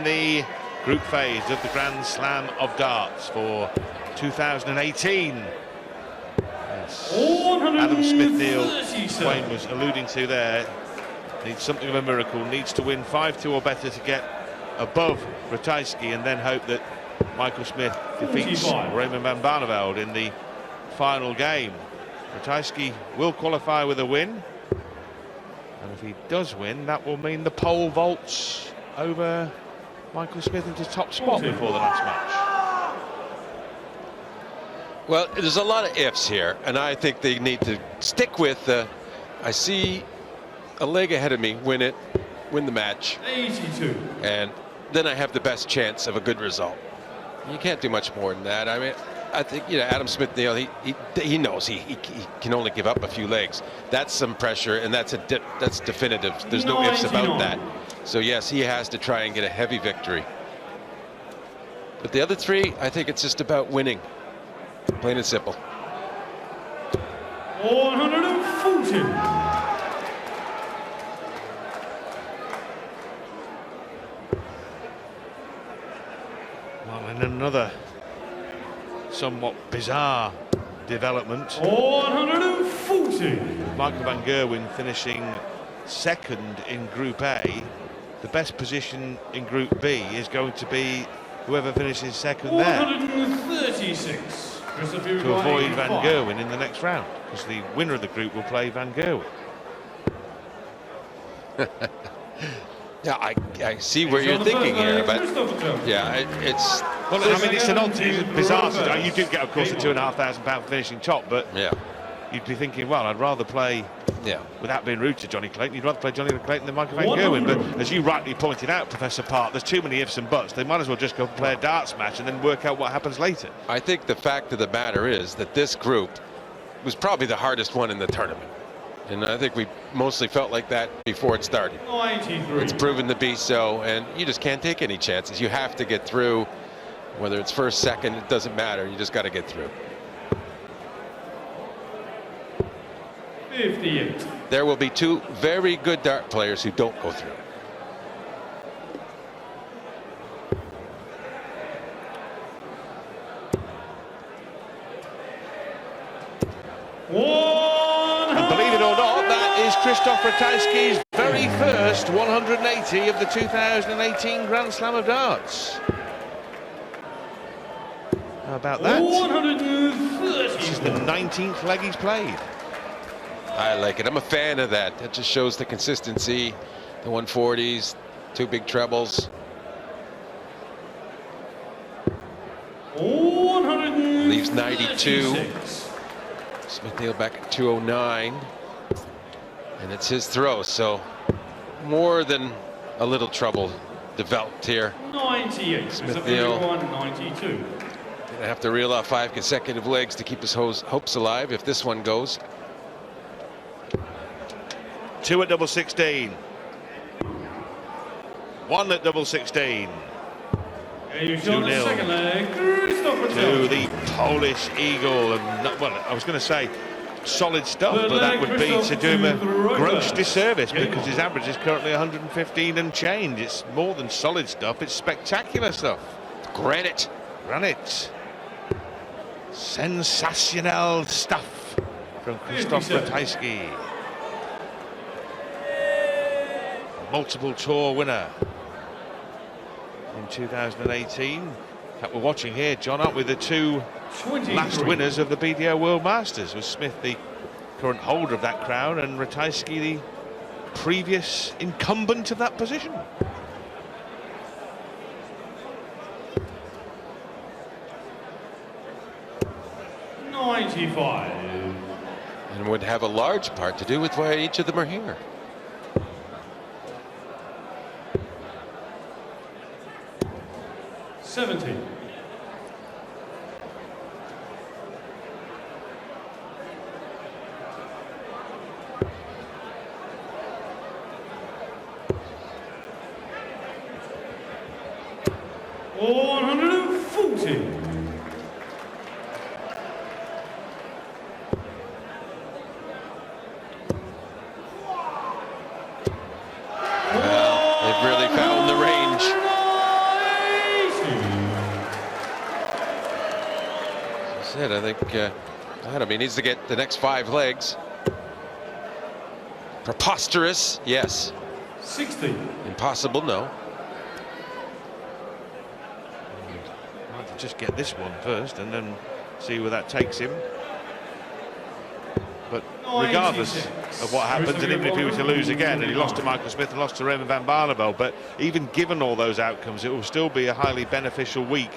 the group phase of the Grand Slam of Darts for 2018. Yes. Adam Smith-Neale, Wayne was alluding to there, needs something of a miracle, needs to win 5-2 or better to get above Ratajski, and then hope that Michael Smith defeats Raymonda van Barnevelda in the final game. Ratajski will qualify with a win, and if he does win, that will mean the pole vaults over Michael Smith into top spot before the last match. Well, there's a lot of ifs here, and I think they need to stick with I see a leg ahead of me, win the match, 82, and then I have the best chance of a good result. You can't do much more than that. I mean, I think, you know, Adam Smith-Neale, he knows he can only give up a few legs. That's some pressure, and that's definitive. There's no ifs about that. So yes, he has to try and get a heavy victory. But the other three, I think it's just about winning, plain and simple. 140. Well, in another somewhat bizarre development, 140. Michael van Gerwen finishing second in Group A. The best position in Group B is going to be whoever finishes second there, 136. to avoid Van Gerwen in the next round, because the winner of the group will play Van Gerwen. Yeah, I see where you're thinking here, but yeah, it's. Well, I mean, it's an odd, it's bizarre. You do get, of course, a £2,500 finishing top, but yeah, you'd be thinking, well, I'd rather play, without being rude to Johnny Clayton, you'd rather play Johnny Clayton than Michael van Gerwen. But as you rightly pointed out, Professor Park, there's too many ifs and buts. They might as well just go play a darts match and then work out what happens later. I think the fact of the matter is that this group was probably the hardest one in the tournament. And I think we mostly felt like that before it started. 93. It's proven to be so, and you just can't take any chances. You have to get through, whether it's first, second, it doesn't matter. You just got to get through. 58. There will be two very good dart players who don't go through. And believe it or not, that is Krzysztof Ratajski's very first 180 of the 2018 Grand Slam of Darts. How about that? 130. This is the 19th leg he's played. I like it. I'm a fan of that. That just shows the consistency. The 140s, two big trebles. 136. Leaves 92. Smith-Neale back at 209. And it's his throw, so more than a little trouble developed here. 98. Smith-Neale 92. gonna have to reel off 5 consecutive legs to keep his hopes alive if this one goes. 2 at double 16. 1 at double 16. 2-0 to the Polish Eagle. And, well, I was going to say solid stuff, but that would be to do him a gross disservice, because his average is currently 115 and change. It's more than solid stuff, it's spectacular stuff. Granite. Sensational stuff from Krzysztof Ratajski. Multiple tour winner in 2018. That we're watching here, John, aren't we? The two last winners of the BDO World Masters, was Smith the current holder of that crown and Ratajski the previous incumbent of that position. And would have a large part to do with why each of them are here. They've really found the range. said, I think Adam, he needs to get the next 5 legs. Preposterous, yes. 60. Impossible, no. Might just get this one first and then see where that takes him. But regardless of what happens, and even if he were to lose again, and he lost to Michael Smith and lost to Raymonda van Barnevelda, but even given all those outcomes, it will still be a highly beneficial week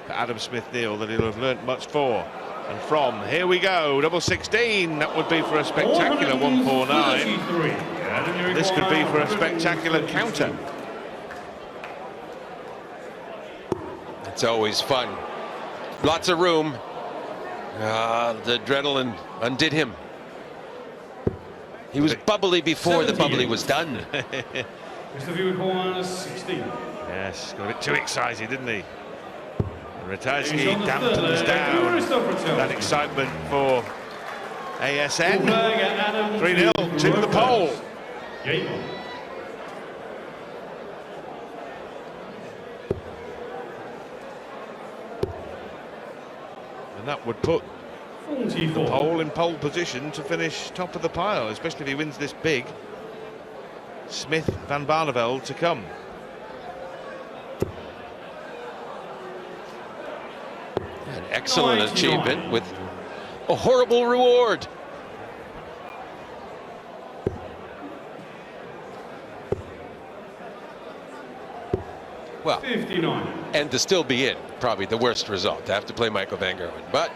for Adam Smith-Neale that he'll have learnt much for and from. Here we go, double 16. That would be for a spectacular 149. This could be for a spectacular counter. It's always fun. Lots of room. The adrenaline undid him. He was bubbly before the bubbly was done. Yes, got a bit too excited, didn't he? Ratajski dampens down that excitement for ASN. 3-0 to the pole. And that would put the pole in pole position to finish top of the pile, especially if he wins this big. Smith van Barnevelda to come. An excellent achievement with a horrible reward. Well, 59. And to still be in, probably the worst result, to have to play Michael van Gerwen. But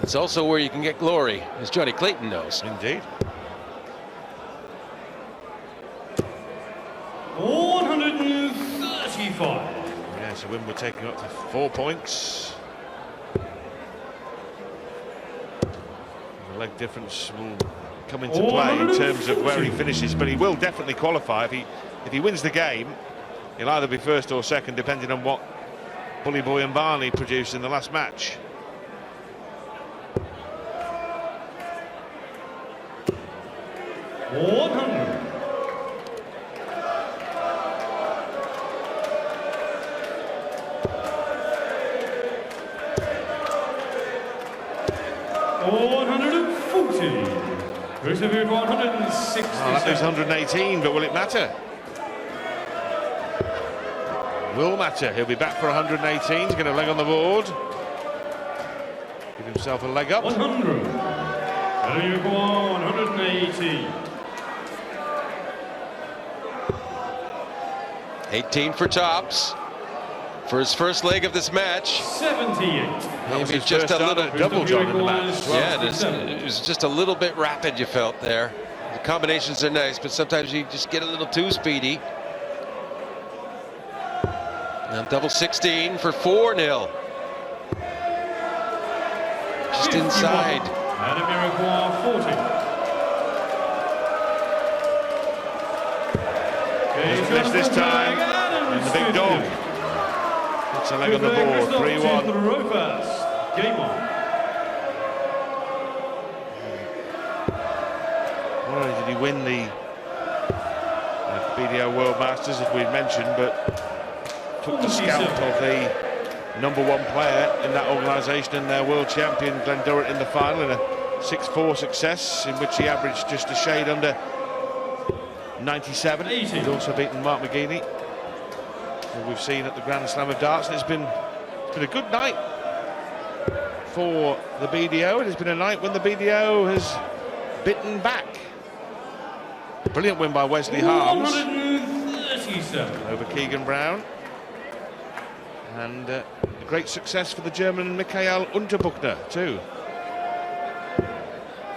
it's also where you can get glory, as Johnny Clayton knows. Indeed. 135. Yeah, so when we're taking up to 4 points. The leg difference will come into play in terms of where he finishes, but he will definitely qualify. If he wins the game, he'll either be first or second, depending on what Bully Boy and Barney produced in the last match. Krzysztof 160. Oh, that leaves 118, but will it matter? Will matter. He'll be back for 118. He's going to leg on the board. Give himself a leg up. 100. 180. 18 for tops for his first leg of this match. 78. Maybe just a little double John in the match. Yeah, it was just a little bit rapid, you felt there. The combinations are nice, but sometimes you just get a little too speedy. Now double 16 for 4-0. Just inside. And a miracle 40. He's missed this time. And the big dog. It's a leg on the board. 3-1. Game on. Not only did he win the BDO World Masters, as we've mentioned, but took the scalp of the #1 player in that organisation and their world champion Glenn Durrett in the final in a 6-4 success in which he averaged just a shade under 97. He'd also beaten Mark McGeaney, who we've seen at the Grand Slam of Darts, and it's been a good night for the BDO. It has been a night when the BDO has bitten back. Brilliant win by Wesley Harms over Keegan Brown, and a great success for the German Michaela Unterbuchner too.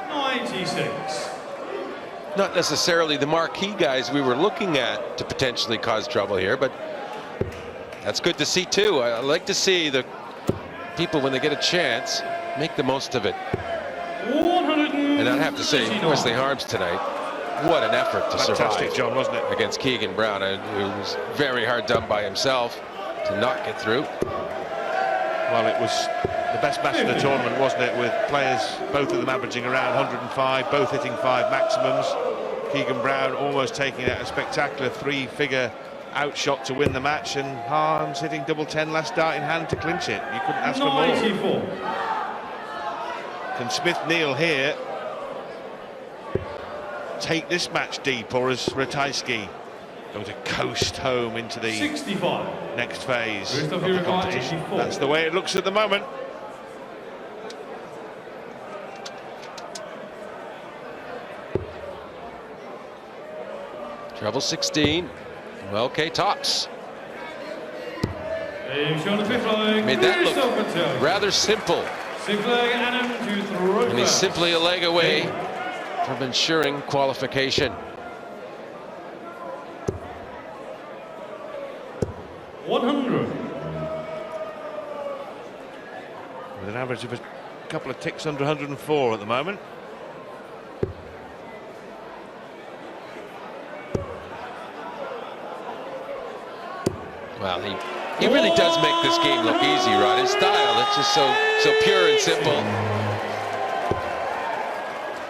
96. Not necessarily the marquee guys we were looking at to potentially cause trouble here, but that's good to see too. I like to see the people, when they get a chance, make the most of it. And I'd have to say, Wesley Harms tonight, what an effort to Fantastic, survive, John, wasn't it? against Keegan Brown. It was very hard done by himself to not get through. Well, it was the best match of the tournament, wasn't it, with players, both of them averaging around 105, both hitting 5 maximums. Keegan Brown almost taking out a spectacular 3-figure outshot to win the match, and Harms hitting double 10 last dart in hand to clinch it. You couldn't ask for more. 94. Can Smith-Neale here take this match deep, or is Ratajski going to coast home into the 65. next phase of Krzysztof the Ratajski, competition? 84. That's the way it looks at the moment. Treble 16. Well, okay, tops. Made that look rather simple. And he's simply a leg away from ensuring qualification. 100. With an average of a couple of ticks under 104 at the moment. Well, he really does make this game look easy, Rod. His style, it's just so pure and simple.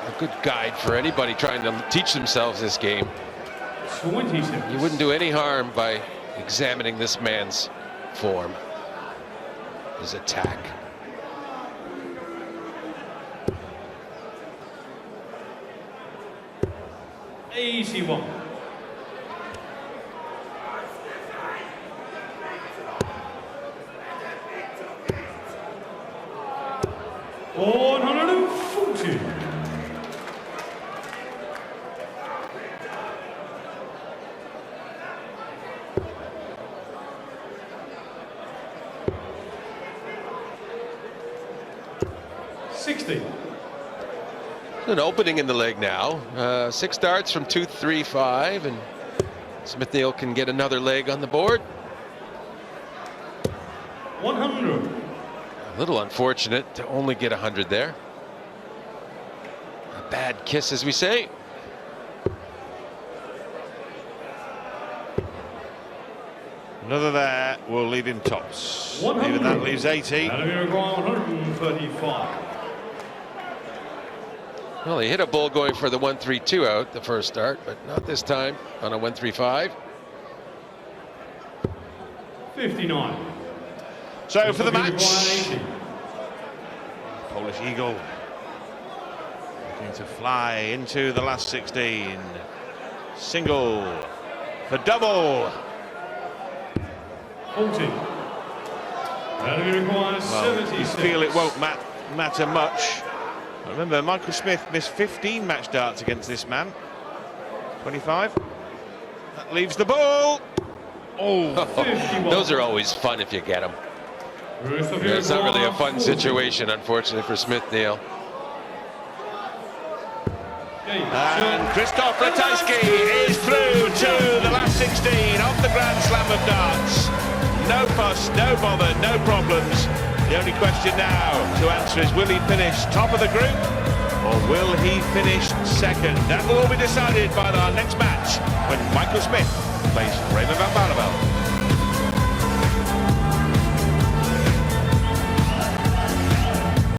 A good guide for anybody trying to teach themselves this game. 26. You wouldn't do any harm by examining this man's form, his attack. Easy one. $140. $60. An opening in the leg now. 6 darts from 2-3-5, and Smith-Neale can get another leg on the board. 100. A little unfortunate to only get 100 there. A bad kiss, as we say. Another there will leave him tops. 100. Even that leaves 80. And Uruguay 135. Well, he hit a bull going for the 1-3-2 out the first start, but not this time on a 1-3-5. 59. So for the match, Polish Eagle looking to fly into the last 16. Single for double. 40. And Uruguay Well, 76. you feel it won't matter much. Remember, Michael Smith missed 15 match darts against this man. 25. That leaves the ball. Oh, 51. Those are always fun if you get them. It's not really a fun situation, unfortunately, for Smith-Neale. and Krzysztof Ratajski is through to the last 16 of the Grand Slam of darts. No fuss, no bother, no problems. The only question now to answer is, will he finish top of the group or will he finish second? That will all be decided by our next match when Michael Smith plays Raymonda van Barnevelda.